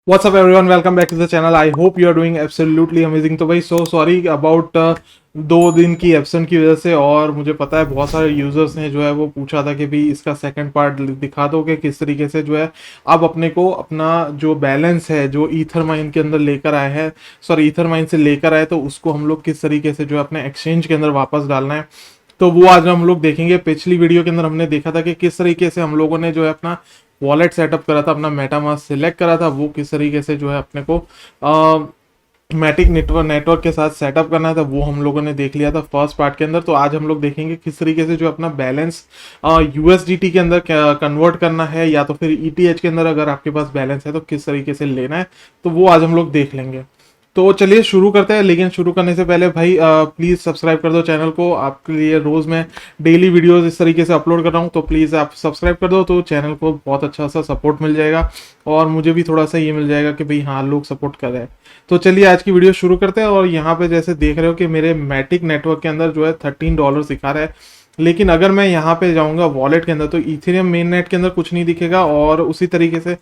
What's up everyone, welcome back to the channel. I hope you are doing absolutely amazing. तो भाई so sorry about 2 दिन की absent की वजह से। और मुझे पता है बहुत सारे यूजर्स ने जो है वो पूछा था कि भाई इसका सेकंड पार्ट दिखा दो कि किस तरीके से जो है अब अपने को अपना जो बैलेंस है जो ईथर माइन के अंदर लेकर आए हैं, सॉरी ईथर माइन से लेकर आए, तो उसको हम लोग किस तरीके से जो है अपने एक्सचेंज के अंदर वापस डालना है। तो वो आज हम लोग देखेंगे। पिछली वीडियो के अंदर हमने देखा था कि किस तरीके से हम लोगों ने जो है अपना वॉलेट सेटअप करा था, अपना मेटामास्क सिलेक्ट करा था, वो किस तरीके से जो है अपने को मैटिक नेटवर्क के साथ सेटअप करना था, वो हम लोगों ने देख लिया था फर्स्ट पार्ट के अंदर। तो आज हम लोग देखेंगे किस तरीके से जो अपना बैलेंस यूएसडीटी के अंदर कन्वर्ट करना है, या तो फिर ईटीएच के अंदर अगर आपके पास बैलेंस है तो किस तरीके से लेना है, तो वो आज हम लोग देख लेंगे। तो चलिए शुरू करते हैं। लेकिन शुरू करने से पहले भाई प्लीज़ सब्सक्राइब कर दो चैनल को। आपके लिए रोज़ मैं डेली वीडियोस इस तरीके से अपलोड कर रहा हूँ, तो प्लीज़ आप सब्सक्राइब कर दो, तो चैनल को बहुत अच्छा सा सपोर्ट मिल जाएगा और मुझे भी थोड़ा सा ये मिल जाएगा कि भाई हाँ लोग सपोर्ट कर रहे हैं। तो चलिए आज की वीडियो शुरू करते हैं। और यहाँ पे जैसे देख रहे हो कि मेरे मैटिक नेटवर्क के अंदर जो है $13 दिखा रहा है। लेकिन अगर मैं यहाँ पे जाऊँगा वॉलेट के अंदर तो इथेरियम मेन नेट के अंदर कुछ नहीं दिखेगा, और उसी तरीके से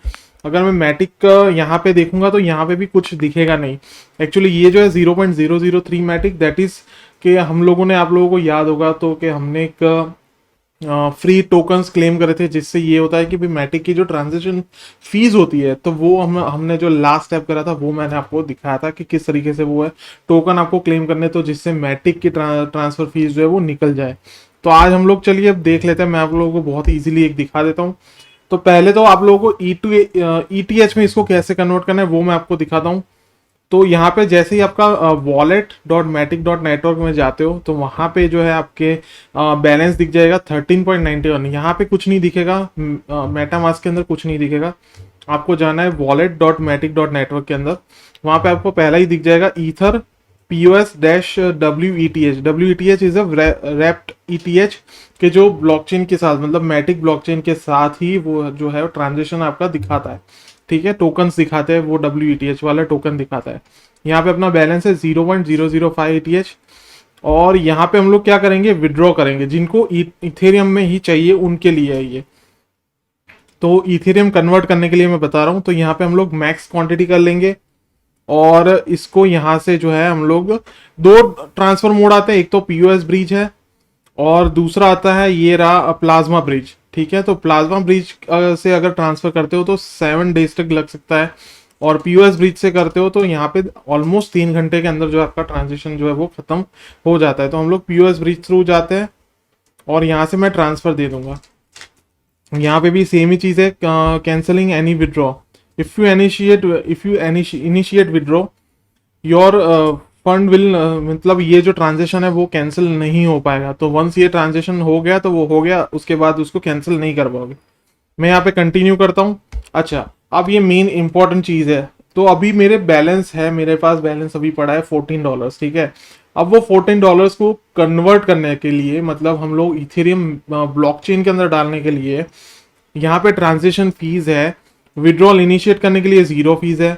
अगर मैं मैटिक यहाँ पे देखूंगा तो यहाँ पे भी कुछ दिखेगा नहीं। एक्चुअली ये जो है 0.003 मैटिक, दैट इज कि हम लोगों ने, आप लोगों को याद होगा तो कि हमने एक फ्री टोकन्स क्लेम करे थे, जिससे ये होता है कि भाई मैटिक की जो ट्रांजेक्शन फीस होती है, तो वो हमने जो लास्ट स्टेप करा था वो मैंने आपको दिखाया था कि किस तरीके से वो है टोकन आपको क्लेम करने, तो जिससे मैटिक की ट्रांसफर फीस जो है वो निकल जाए। तो आज हम लोग चलिए अब देख लेते हैं। मैं आप लोगों को बहुत ईजिली एक दिखा देता हूँ। तो पहले तो आप लोगों को ईटीएच में इसको कैसे कन्वर्ट करना है वो मैं आपको दिखाता हूँ। तो यहाँ पे जैसे ही आपका wallet.matic.network में जाते हो तो वहाँ पे जो है आपके बैलेंस दिख जाएगा 13.91। यहाँ पे कुछ नहीं दिखेगा, मेटामास्क के अंदर कुछ नहीं दिखेगा। आपको जाना है wallet.matic.network के अंदर, वहाँ पे आपको पहला ही दिख जाएगा ether POS-WETH। WETH is a wrapped ETH के जो ब्लॉकचेन के साथ, मतलब मैटिक ब्लॉकचेन के साथ ही वो जो है ट्रांजेक्शन आपका दिखाता है। ठीक है, टोकन्स दिखाते हैं, वो WETH वाला टोकन दिखाता है। यहाँ पे अपना बैलेंस है 0.005 ETH। और यहाँ पे हम लोग क्या करेंगे, विड्रॉ करेंगे। जिनको इथेरियम में ही चाहिए उनके लिए है ये। तो इथेरियम कन्वर्ट करने के लिए मैं बता रहा हूँ। तो यहाँ पे हम लोग मैक्स क्वांटिटी कर लेंगे, और इसको यहाँ से जो है हम लोग दो ट्रांसफर मोड आते हैं। एक तो POS ब्रिज है और दूसरा आता है ये रहा प्लाज्मा ब्रिज। ठीक है, तो प्लाज्मा ब्रिज से अगर ट्रांसफर करते हो तो 7 डेज तक लग सकता है, और POS ब्रिज से करते हो तो यहाँ पे ऑलमोस्ट 3 घंटे के अंदर जो आपका ट्रांजेक्शन जो है वो खत्म हो जाता है। तो हम लोग POS ब्रिज थ्रू जाते हैं और यहाँ से मैं ट्रांसफर दे दूंगा। यहाँ पे भी सेम ही चीज है, cancelling any withdraw. If you initiate withdraw your fund will, मतलब ये जो ट्रांजेक्शन है वो कैंसिल नहीं हो पाएगा। तो वंस ये ट्रांजेक्शन हो गया तो वो हो गया, उसके बाद उसको कैंसिल नहीं कर पाओगे। मैं यहाँ पे कंटिन्यू करता हूँ। अच्छा, अब ये मेन इंपॉर्टेंट चीज है। तो अभी मेरे बैलेंस है, मेरे पास बैलेंस अभी पड़ा है $14। ठीक है, अब वो $14 को कन्वर्ट करने के लिए, मतलब हम लोग इथेरियम ब्लॉकचेन के अंदर डालने के लिए, यहाँ पे ट्रांजेक्शन फीस है। विड्रॉल इनिशिएट करने के लिए 0 फीस है,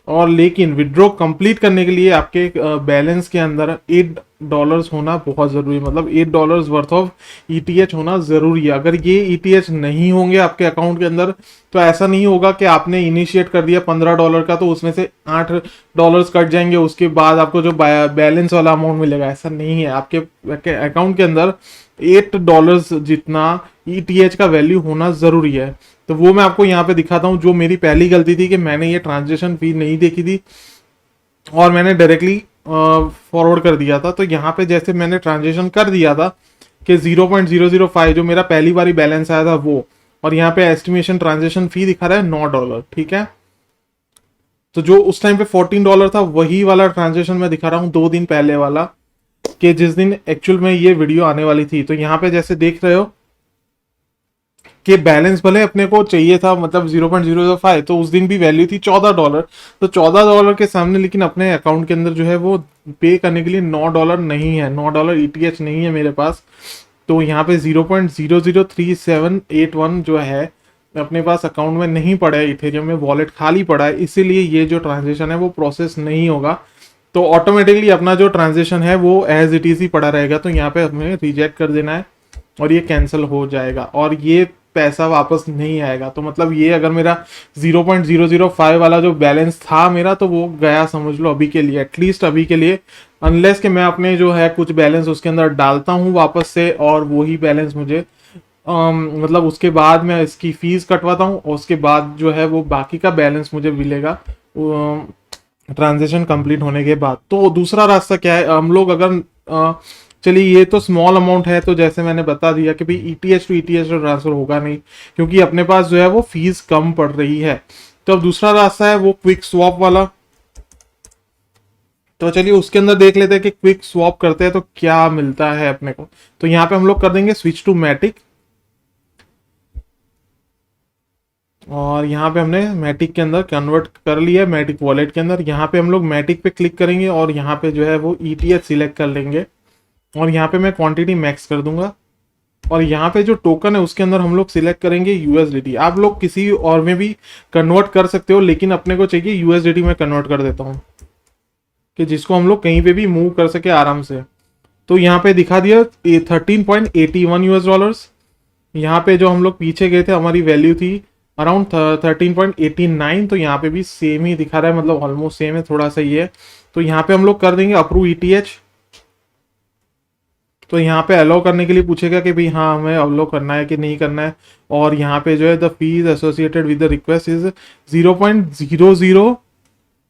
और लेकिन विड्रॉ कंप्लीट करने के लिए आपके बैलेंस के अंदर $8 होना बहुत जरूरी है। मतलब $8 वर्थ ऑफ ETH होना जरूरी है। अगर ये ETH नहीं होंगे आपके अकाउंट के अंदर तो ऐसा नहीं होगा कि आपने इनिशिएट कर दिया $15 का तो उसमें से $8 कट जाएंगे, उसके बाद आपको जो बैलेंस वाला अमाउंट मिलेगा। ऐसा नहीं है, आपके अकाउंट के अंदर $8 जितना ETH का वैल्यू होना जरूरी है। तो वो मैं आपको यहाँ पे दिखाता हूँ। जो मेरी पहली गलती थी कि मैंने ये ट्रांजेक्शन फी नहीं देखी थी और मैंने डायरेक्टली फॉरवर्ड कर दिया था। तो यहाँ पे जैसे मैंने ट्रांजेक्शन कर दिया था कि 0.005 जो मेरा पहली बारी बैलेंस आया था वो, और यहाँ पे एस्टिमेशन ट्रांजेक्शन फी दिखा रहा है $9। ठीक है, तो जो उस टाइम पे $14 था वही वाला ट्रांजेक्शन मैं दिखा रहा हूँ 2 दिन पहले वाला, कि जिस दिन एक्चुअल में ये वीडियो आने वाली थी। तो यहाँ पे जैसे देख रहे हो कि बैलेंस भले अपने को चाहिए था, मतलब 0.005, तो उस दिन भी वैल्यू थी $14। तो $14 के सामने लेकिन अपने अकाउंट के अंदर जो है वो पे करने के लिए $9 नहीं है, $9 ETH नहीं है मेरे पास। तो यहाँ पे 0.003781 जो है अपने पास अकाउंट में नहीं पड़ा है, इथेरियम में वॉलेट खाली पड़ा है, इसीलिए ये जो ट्रांजेक्शन है वो प्रोसेस नहीं होगा। तो ऑटोमेटिकली अपना जो ट्रांजेक्शन है वो एज इट इज ही पड़ा रहेगा। तो यहाँ पे हमें रिजेक्ट कर देना है और ये कैंसिल हो जाएगा। और ये पैसा वापस नहीं आएगा। तो मतलब ये अगर मेरा 0.005 वाला जो बैलेंस था मेरा, तो वो गया समझ लो अभी के लिए, एटलीस्ट अभी के लिए, अनलेस कि मैं अपने जो है कुछ बैलेंस उसके अंदर डालता हूँ वापस से, और वही बैलेंस मुझे मतलब उसके बाद मैं इसकी फीस कटवाता हूँ, और उसके बाद जो है वो बाकी का बैलेंस मुझे मिलेगा ट्रांजेक्शन कंप्लीट होने के बाद। तो दूसरा रास्ता क्या है, हम लोग अगर चलिए ये तो स्मॉल अमाउंट है, तो जैसे मैंने बता दिया कि भाई ईटीएच टू ईटीएच तो ट्रांसफर होगा नहीं, क्योंकि अपने पास जो है वो फीस कम पड़ रही है। तो अब दूसरा रास्ता है वो क्विक स्वैप वाला। तो चलिए उसके अंदर देख लेते हैं कि क्विक स्वैप करते हैं तो क्या मिलता है अपने को। तो यहाँ पे हम लोग कर देंगे स्विच टू मैटिक, और यहाँ पे हमने मैटिक के अंदर कन्वर्ट कर लिया, मैटिक वॉलेट के अंदर। यहाँ पे हम लोग मैटिक पे क्लिक करेंगे और यहाँ पे जो है वो ईटीएच सिलेक्ट कर लेंगे, और यहाँ पे मैं क्वांटिटी मैक्स कर दूंगा, और यहाँ पे जो टोकन है उसके अंदर हम लोग सिलेक्ट करेंगे यूएसडीटी। आप लोग किसी और में भी कन्वर्ट कर सकते हो, लेकिन अपने को चाहिए यूएसडीटी में कन्वर्ट कर देता हूँ, कि जिसको हम लोग कहीं पे भी मूव कर सके आराम से। तो यहाँ पे दिखा दिया 13.81 US डॉलर्स। यहाँ पे जो हम लोग पीछे गए थे हमारी वैल्यू थी अराउंड 13.89, तो यहाँ पे भी सेम ही दिखा रहा है, मतलब ऑलमोस्ट सेम है, थोड़ा सा ये है। तो यहाँ पे हम लोग कर देंगे अप्रूव ईटीएच। तो यहाँ पे अलाउ करने के लिए पूछेगा कि भाई हाँ हमें अलाउ करना है कि नहीं करना है, और यहाँ पे जो है the fees associated with the request is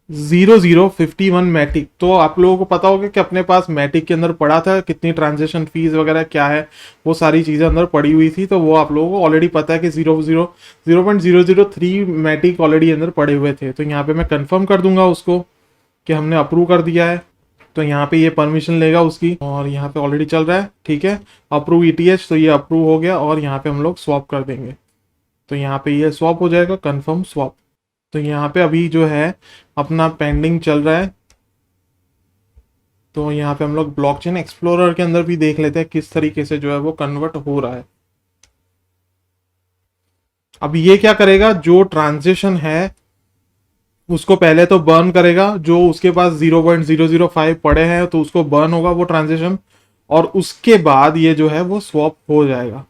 0.000051 Matic. तो आप लोगों को पता होगा कि अपने पास मैटिक के अंदर पड़ा था कितनी ट्रांजेक्शन फीस वगैरह क्या है, वो सारी चीजें अंदर पड़ी हुई थी, तो वो आप लोगों को ऑलरेडी पता है कि 0.003 मैटिक ऑलरेडी अंदर पड़े हुए थे। तो यहाँ पे मैं कंफर्म कर दूंगा उसको कि हमने अप्रूव कर दिया है। तो यहाँ पे ये परमिशन लेगा उसकी, और यहाँ पे ऑलरेडी चल रहा है, ठीक है, अप्रूव ईटीएच। तो ये अप्रूव हो गया, और यहाँ पे हम लोग स्वैप कर देंगे। तो यहाँ पे ये स्वैप हो जाएगा, कंफर्म स्वैप। तो यहाँ पे अभी जो है अपना पेंडिंग चल रहा है। तो यहाँ पे हम लोग ब्लॉकचेन एक्सप्लोरर के अंदर भी देख लेते हैं किस तरीके से जो है वो कन्वर्ट हो रहा है। अब ये क्या करेगा, जो ट्रांजेक्शन है उसको पहले तो बर्न करेगा, जो उसके पास 0.005 पड़े हैं तो उसको बर्न होगा वो ट्रांजेक्शन, और उसके बाद ये जो है वो स्वैप हो जाएगा।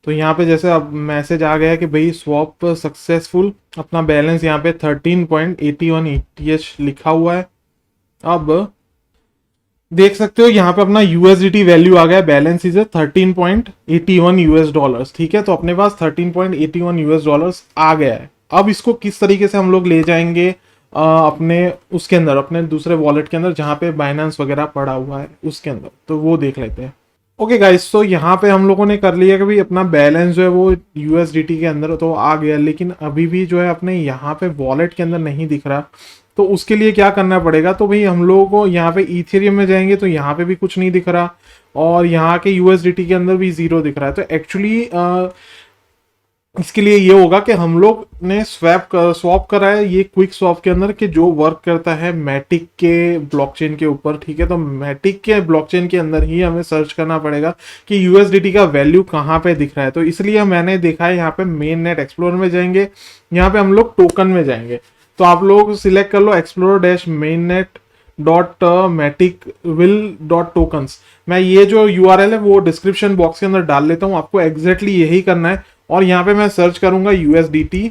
तो यहाँ पे जैसे अब मैसेज आ गया कि भाई स्वैप सक्सेसफुल, अपना बैलेंस यहाँ पे 13.81 ETH लिखा हुआ है। अब देख सकते हो यहाँ पे अपना यूएसडीटी वैल्यू आ गया, बैलेंस इज 13.81 US डॉलर्स, ठीक है। तो अपने पास 13.81 US डॉलर्स आ गया है। अब इसको किस तरीके से हम लोग ले जाएंगे अपने उसके अंदर, अपने दूसरे वॉलेट के अंदर जहाँ पे बाइनेंस वगैरह पड़ा हुआ है उसके अंदर, तो वो देख लेते हैं। ओके गाइस, तो यहाँ पे हम लोगों ने कर लिया कि भाई अपना बैलेंस जो है वो यूएसडीटी के अंदर तो आ गया, लेकिन अभी भी जो है अपने यहाँ पे वॉलेट के अंदर नहीं दिख रहा। तो उसके लिए क्या करना पड़ेगा, तो भाई हम लोगों को यहाँ पे इथेरियम में जाएंगे तो यहाँ पे भी कुछ नहीं दिख रहा, और यहाँ के यूएसडीटी के अंदर भी 0 दिख रहा है। तो एक्चुअली इसके लिए ये होगा कि हम लोग ने स्वैप करा है ये क्विक स्वैप के अंदर, कि जो वर्क करता है मैटिक के ब्लॉकचेन के ऊपर, ठीक है। तो मैटिक के ब्लॉकचेन के अंदर ही हमें सर्च करना पड़ेगा कि यूएसडीटी का वैल्यू कहाँ पे दिख रहा है। तो इसलिए मैंने देखा है यहाँ पे मेन नेट एक्सप्लोरर में जाएंगे, यहाँ पे हम लोग टोकन में जाएंगे। तो आप लोग सिलेक्ट कर लो explorer dash mainnet dot maticvigil dot tokens. मैं ये जो यूआरएल है वो डिस्क्रिप्शन बॉक्स के अंदर डाल लेता हूँ, आपको एग्जैक्टली यही करना है। और यहाँ पे मैं सर्च करूंगा यूएसडीटी,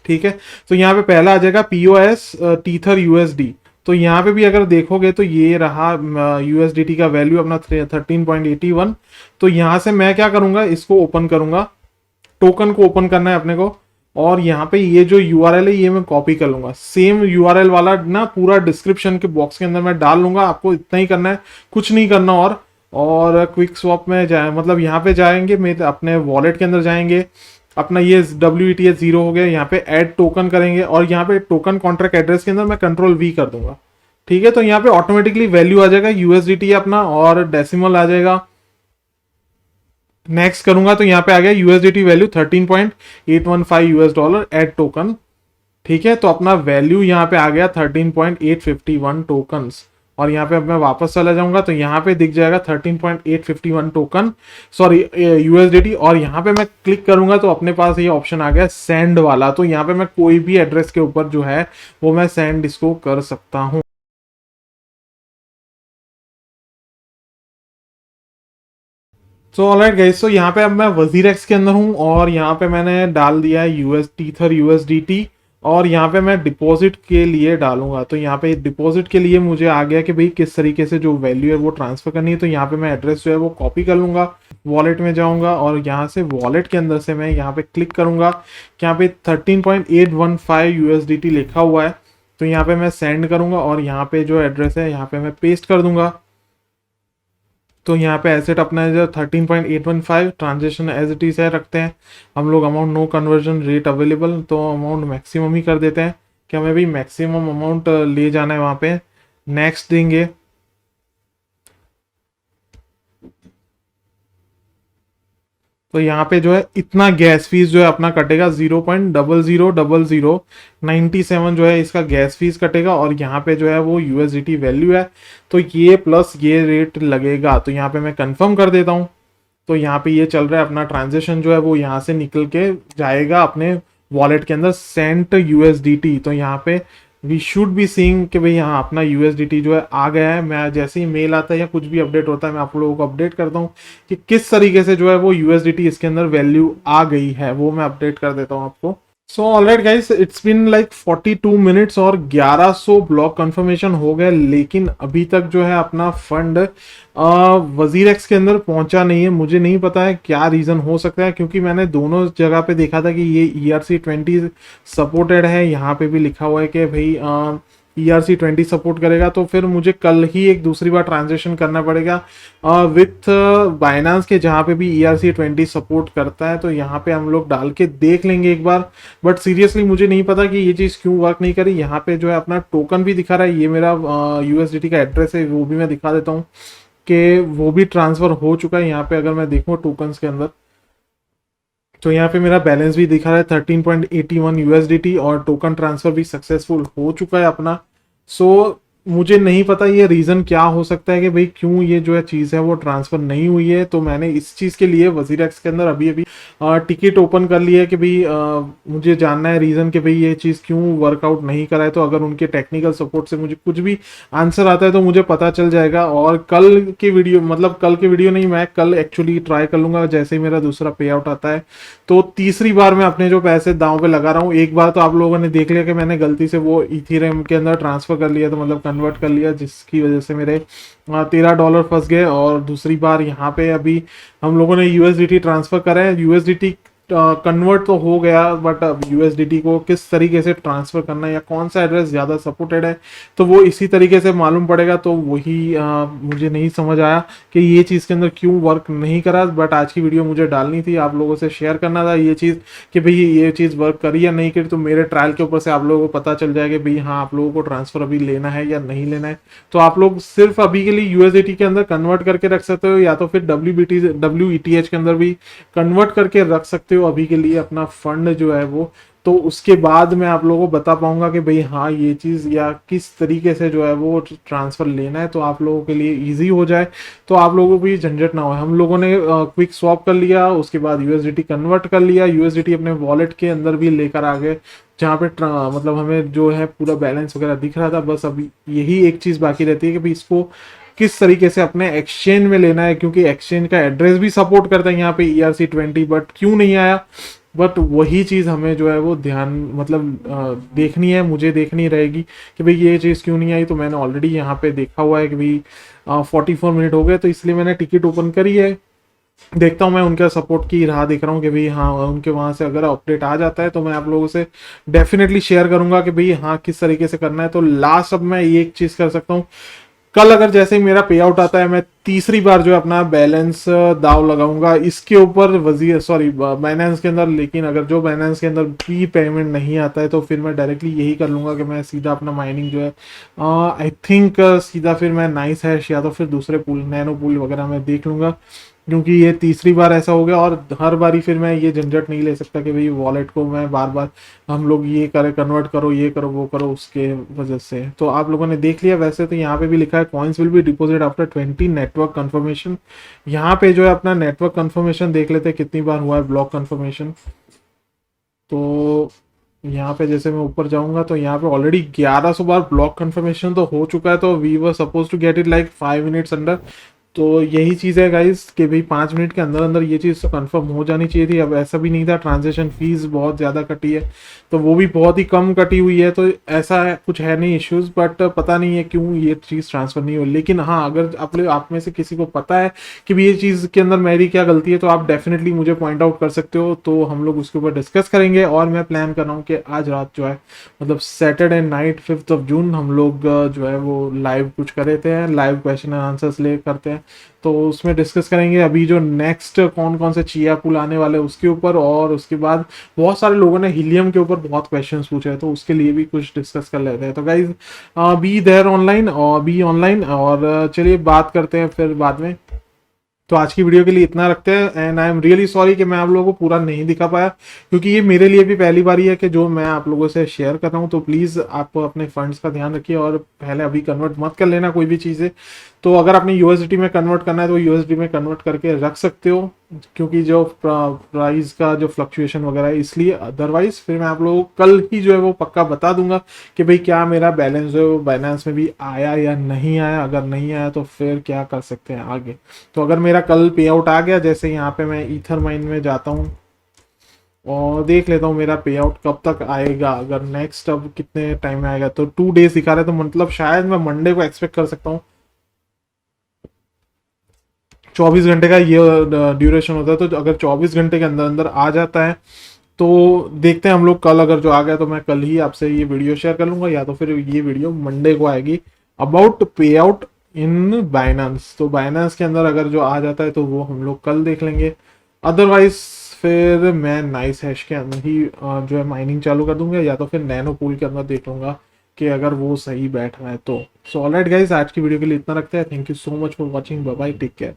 ठीक है। तो यहाँ पे पहला आ जाएगा पीओएस टीथर यूएसडी। तो यहाँ पे भी अगर देखोगे तो ये रहा यूएसडीटी का वैल्यू अपना 13.81। तो यहाँ से मैं क्या करूंगा, इसको ओपन करूंगा, टोकन को ओपन करना है अपने को, और यहाँ पे ये जो यूआरएल है ये मैं कॉपी कर लूंगा, सेम यूआरएल वाला ना पूरा डिस्क्रिप्शन के बॉक्स के अंदर मैं डाल लूंगा। आपको इतना ही करना है, कुछ नहीं करना। और क्विक स्वैप में जाए, मतलब यहाँ पे जाएंगे, मेरे अपने वॉलेट के अंदर जाएंगे, अपना ये WETH 0 हो गया, यहाँ पे ऐड टोकन करेंगे, और यहाँ पे टोकन कॉन्ट्रैक्ट एड्रेस के अंदर मैं कंट्रोल V कर दूंगा, ठीक है। तो यहाँ पे ऑटोमेटिकली वैल्यू आ जाएगा यूएसडीटी अपना, और डेसिमल आ जाएगा। नेक्स्ट करूंगा तो यहाँ पे आ गया USDT value 13.815 US dollar add token, ठीक है। तो अपना वैल्यू यहाँ पे आ गया 13.851 टोकन्स। और यहाँ पे अब मैं वापस चला जाऊंगा तो यहाँ पे दिख जाएगा 13.851 टोकन, सॉरी यूएसडीटी। और यहाँ पे मैं क्लिक करूंगा तो अपने पास ये ऑप्शन आ गया सेंड वाला। तो यहाँ पे मैं कोई भी एड्रेस के ऊपर जो है वो मैं सेंड इसको कर सकता हूँ। सो ऑलराइट गाइस, तो यहाँ पे अब मैं वजीरेक्स के अंदर हूँ और यहाँ पे मैंने डाल दिया है यूएस टीथर यूएसडीटी। और यहाँ पे मैं डिपॉजिट के लिए डालूंगा। तो यहाँ पे डिपॉजिट के लिए मुझे आ गया कि भाई किस तरीके से जो वैल्यू है वो ट्रांसफर करनी है। तो यहाँ पे मैं एड्रेस जो है वो कॉपी कर लूंगा, वॉलेट में जाऊंगा और यहाँ से वॉलेट के अंदर से मैं यहाँ पे क्लिक करूंगा कि यहाँ पे 13.815 यूएसडीटी लिखा हुआ है। तो यहाँ पे मैं सेंड करूंगा और यहाँ पे जो एड्रेस है यहाँ पे मैं पेस्ट कर दूंगा। तो यहाँ पे एसेट अपना जो 13.815 ट्रांजेक्शन एज इट इज है रखते हैं हम लोग। Amount no conversion rate available, तो अमाउंट मैक्सिमम ही कर देते हैं कि हमें भी मैक्सिमम अमाउंट ले जाना है वहाँ पे। नेक्स्ट देंगे। तो यहाँ पे जो है इतना गैस फीस जो है अपना कटेगा 0.000097 जो है इसका गैस फीस कटेगा। और यहाँ पे जो है वो यूएसडीटी वैल्यू है, तो ये प्लस ये रेट लगेगा। तो यहाँ पे मैं कंफर्म कर देता हूँ। तो यहाँ पे ये चल रहा है अपना ट्रांजेक्शन जो है वो यहाँ से निकल के जाएगा अपने वॉलेट के अंदर सेंट यूएसडीटी। तो यहाँ पे वी शुड बी सीइंग कि भाई यहाँ अपना यूएसडीटी जो है आ गया है। मैं जैसे ही मेल आता है या कुछ भी अपडेट होता है मैं आप लोगों को अपडेट करता हूँ कि किस तरीके से जो है वो यूएसडीटी इसके अंदर वैल्यू आ गई है, वो मैं अपडेट कर देता हूँ आपको। So alright guys, it's been like 42 minutes और 1100 ब्लॉक कंफर्मेशन हो गए, लेकिन अभी तक जो है अपना फंड वजीरेक्स के अंदर पहुंचा नहीं है। मुझे नहीं पता है क्या रीजन हो सकता है, क्योंकि मैंने दोनों जगह पे देखा था कि ये ERC20 सपोर्टेड है। यहाँ पे भी लिखा हुआ है कि भाई ERC20 सपोर्ट करेगा। तो फिर मुझे कल ही एक दूसरी बार ट्रांजेक्शन करना पड़ेगा विथ बाइनांस के, जहाँ पे भी ERC20 सपोर्ट करता है। तो यहाँ पे हम लोग डाल के देख लेंगे एक बार। बट सीरियसली मुझे नहीं पता कि ये चीज़ क्यों वर्क नहीं करी। यहाँ पे जो है अपना टोकन भी दिखा रहा है, ये मेरा USDT का एड्रेस है, वो भी मैं दिखा देता हूँ कि वो भी ट्रांसफर हो चुका है। यहाँ पे अगर मैं देखूँ टोकन्स के अंदर, तो यहाँ पे मेरा बैलेंस भी दिखा रहा है 13.81 यूएसडीटी और टोकन ट्रांसफर भी सक्सेसफुल हो चुका है अपना। सो मुझे नहीं पता ये रीज़न क्या हो सकता है कि भाई क्यों ये जो है चीज़ है वो ट्रांसफ़र नहीं हुई है। तो मैंने इस चीज़ के लिए वजीरेक्स के अंदर अभी अभी टिकट ओपन कर लिया है कि भाई मुझे जानना है रीज़न कि भाई ये चीज़ क्यों वर्कआउट नहीं करा है। तो अगर उनके टेक्निकल सपोर्ट से मुझे कुछ भी आंसर आता है तो मुझे पता चल जाएगा। और कल की वीडियो, मतलब कल की वीडियो नहीं, मैं कल एक्चुअली ट्राई कर लूँगा जैसे ही मेरा दूसरा पे आउट आता है। तो तीसरी बार मैं अपने जो पैसे दांव पे लगा रहा हूँ। एक बार तो आप लोगों ने देख लिया कि मैंने गलती से वो इथेरियम के अंदर ट्रांसफ़र कर लिया, तो मतलब कन्वर्ट कर लिया, जिसकी वजह से मेरे $13 फंस गए। और दूसरी बार यहाँ पे अभी हम लोगों ने यूएसडीटी ट्रांसफ़र करा है। यूएसडीटी कन्वर्ट तो हो गया, बट अब यूएसडीटी को किस तरीके से ट्रांसफ़र करना है या कौन सा एड्रेस ज़्यादा सपोर्टेड है तो वो इसी तरीके से मालूम पड़ेगा। तो वही मुझे नहीं समझ आया कि ये चीज़ के अंदर क्यों वर्क नहीं करा। बट आज की वीडियो मुझे डालनी थी, आप लोगों से शेयर करना था ये चीज़ कि भाई ये चीज़ वर्क करी या नहीं करी। तो मेरे ट्रायल के ऊपर से आप लोगों को पता चल जाएगा भाई हाँ आप लोगों को ट्रांसफ़र अभी लेना है या नहीं लेना है। तो आप लोग सिर्फ अभी के लिए यूएसडीटी के अंदर कन्वर्ट करके रख सकते हो, या तो फिर WETH के अंदर भी कन्वर्ट करके रख सकते हो अभी के लिए अपना फंड जो है वो। तो उसके बाद मैं आप लोगों को बता पाऊंगा कि भाई हाँ ये चीज़ या किस तरीके से जो है वो ट्रांसफ़र लेना है, तो आप लोगों के लिए इजी हो जाए, तो आप लोगों को भी झंझट ना हो। हम लोगों ने क्विक स्वैप कर लिया, उसके बाद यूएसडीटी कन्वर्ट कर लिया, यूएसडीटी अपने वॉलेट के अंदर भी लेकर आ गए, जहाँ पे मतलब हमें जो है पूरा बैलेंस वगैरह दिख रहा था। बस अभी यही एक चीज़ बाकी रहती है कि भाई इसको किस तरीके से अपने एक्सचेंज में लेना है, क्योंकि एक्सचेंज का एड्रेस भी सपोर्ट करता है यहाँ पे ERC20, बट क्यों नहीं आया। बट वही चीज़ हमें जो है वो ध्यान मतलब देखनी है, मुझे देखनी रहेगी कि भाई ये चीज़ क्यों नहीं आई। तो मैंने ऑलरेडी यहाँ पे देखा हुआ है कि भाई 44 मिनट हो गए, तो इसलिए मैंने टिकट ओपन करी है। देखता हूँ, मैं उनका सपोर्ट की राह देख रहा हूँ कि भाई हाँ उनके वहाँ से अगर अपडेट आ जाता है तो मैं आप लोगों से डेफिनेटली शेयर करूंगा कि भाई हाँ किस तरीके से करना है। तो लास्ट अब मैं ये एक चीज़ कर सकता हूँ, कल अगर जैसे ही मेरा पे आउट आता है मैं तीसरी बार जो है अपना बैलेंस दाव लगाऊंगा इसके ऊपर बाइनेंस के अंदर। लेकिन अगर जो बाइनेंस के अंदर भी पेमेंट नहीं आता है तो फिर मैं डायरेक्टली यही कर लूंगा कि मैं सीधा अपना माइनिंग जो है आई थिंक सीधा फिर मैं नाइस हैश या तो फिर दूसरे पूल नैनो पूल वगैरह मैं देख लूंगा, क्योंकि ये तीसरी बार ऐसा हो गया। और हर बारी फिर मैं ये झंझट नहीं ले सकता कि भाई वॉलेट को मैं बार बार हम लोग ये करें कन्वर्ट करो ये करो वो करो, उसके वजह से। तो आप लोगों ने देख लिया, वैसे तो यहाँ पे भी लिखा है coins will be deposit after 20 network confirmation. यहाँ पे जो है अपना नेटवर्क कंफर्मेशन देख लेते हैं कितनी बार हुआ है ब्लॉक कंफर्मेशन। तो यहाँ पे जैसे मैं ऊपर जाऊंगा तो यहाँ पे ऑलरेडी 1100 बार ब्लॉक कंफर्मेशन तो हो चुका है। तो we were suppose to get it like 5 minutes under, तो यही चीज़ है गाइस कि भाई 5 मिनट के अंदर अंदर ये चीज़ तो कंफर्म हो जानी चाहिए थी। अब ऐसा भी नहीं था, ट्रांजेक्शन फीस बहुत ज़्यादा कटी है, तो वो भी बहुत ही कम कटी हुई है, तो ऐसा है, कुछ है नहीं इश्यूज, बट पता नहीं है क्यों ये चीज़ ट्रांसफर नहीं हो। लेकिन हाँ, अगर आप में से किसी को पता है कि भी ये चीज़ के अंदर मेरी क्या गलती है, तो आप डेफिनेटली मुझे पॉइंट आउट कर सकते हो, तो हम लोग उसके ऊपर डिस्कस करेंगे। और मैं प्लान कर रहा हूँ कि आज रात जो है, मतलब सैटरडे नाइट 5 जून हम लोग जो है वो लाइव कुछ कर रहे थे, लाइव क्वेश्चन एंड आंसर्स ले करते हैं, तो उसमें डिस्कस करेंगे अभी जो नेक्स्ट कौन कौन से चिया पुल आने वाले हैं उसके ऊपर। और उसके बाद बहुत सारे लोगों ने हीलियम के ऊपर बहुत क्वेश्चंस पूछे हैं, तो उसके लिए भी कुछ डिस्कस कर लेते हैं। तो गाइज बी देयर ऑनलाइन और बी ऑनलाइन, और चलिए बात करते हैं फिर बाद में। तो आज की वीडियो के लिए इतना रखते हैं, and I am really sorry कि मैं आप लोगों को पूरा नहीं दिखा पाया, क्योंकि ये मेरे लिए भी पहली बार ही है कि जो मैं आप लोगों से शेयर कर रहा हूँ। तो प्लीज़ आप अपने फंड्स का ध्यान रखिए, और पहले अभी कन्वर्ट मत कर लेना कोई भी चीज़ें। तो अगर आपने यूएसडी में कन्वर्ट करना है तो यूएसडी में कन्वर्ट करके रख सकते हो, क्योंकि जो प्राइस का जो फ्लक्चुएशन वगैरह है इसलिए। अदरवाइज फिर मैं आप लोगों को कल ही जो है वो पक्का बता दूंगा कि भाई क्या मेरा बैलेंस जो है वो बाइनेंस में भी आया या नहीं आया। अगर नहीं आया तो फिर क्या कर सकते हैं आगे। तो अगर मेरा कल पे आउट आ गया, जैसे यहाँ पे मैं ईथर माइन में जाता हूँ और देख लेता हूँ मेरा पे आउट कब तक आएगा, अगर नेक्स्ट अब कितने टाइम में आएगा, तो 2 डेज दिखा रहा है, तो मतलब शायद मैं मंडे को एक्सपेक्ट कर सकता हूँ। 24 घंटे का ये ड्यूरेशन होता है, तो अगर 24 घंटे के अंदर अंदर आ जाता है तो देखते हैं हम लोग कल। अगर जो आ गया तो मैं कल ही आपसे ये वीडियो शेयर कर लूंगा, या तो फिर ये वीडियो मंडे को आएगी अबाउट पे आउट इन बाइनेंस। तो बाइनेंस के अंदर अगर जो आ जाता है तो वो हम लोग कल देख लेंगे। अदरवाइज फिर मैं नाइस हैश के अंदर ही जो है माइनिंग चालू कर दूंगा, या तो फिर नैनो पूल के अंदर देख लूंगा कि अगर वो सही बैठ रहा है तो। सो ऑलराइट गाइस, आज की वीडियो के लिए इतना रखते हैं। Thank you so much for watching, bye bye, take care.